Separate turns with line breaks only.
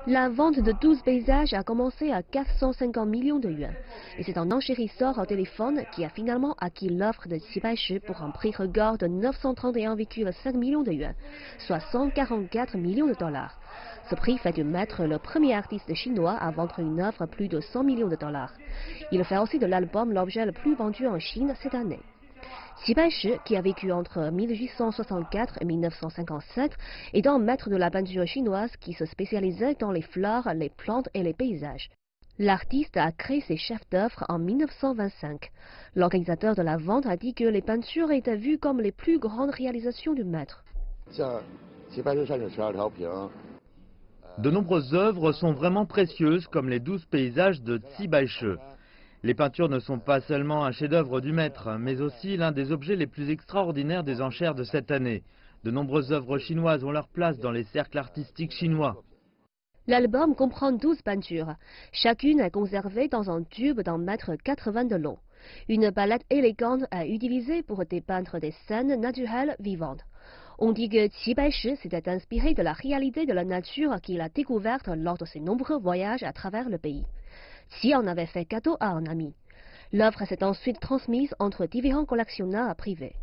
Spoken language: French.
La vente de 12 paysages a commencé à 450 millions de yuans. Et c'est un enchérisseur au téléphone qui a finalement acquis l'offre de Qibaishi pour un prix record de 931,5 millions de yuans, soit 144 millions de dollars. Ce prix fait du maître le premier artiste chinois à vendre une œuvre à plus de 100 millions de dollars. Il fait aussi de l'album l'objet le plus vendu en Chine cette année. Qibaishi, qui a vécu entre 1864 et 1957, est un maître de la peinture chinoise qui se spécialisait dans les fleurs, les plantes et les paysages. L'artiste a créé ses chefs-d'œuvre en 1925. L'organisateur de la vente a dit que les peintures étaient vues comme les plus grandes réalisations du maître.
De nombreuses œuvres sont vraiment précieuses, comme les 12 paysages de Qibaishi. Les peintures ne sont pas seulement un chef-d'œuvre du maître, mais aussi l'un des objets les plus extraordinaires des enchères de cette année. De nombreuses œuvres chinoises ont leur place dans les cercles artistiques chinois.
L'album comprend 12 peintures. Chacune est conservée dans un tube d'1,80 m de long. Une palette élégante est utilisée pour dépeindre des scènes naturelles vivantes. On dit que Qibaishi s'était inspiré de la réalité de la nature qu'il a découverte lors de ses nombreux voyages à travers le pays. Xi en avait fait cadeau à un ami. L'œuvre s'est ensuite transmise entre différents collectionneurs privés.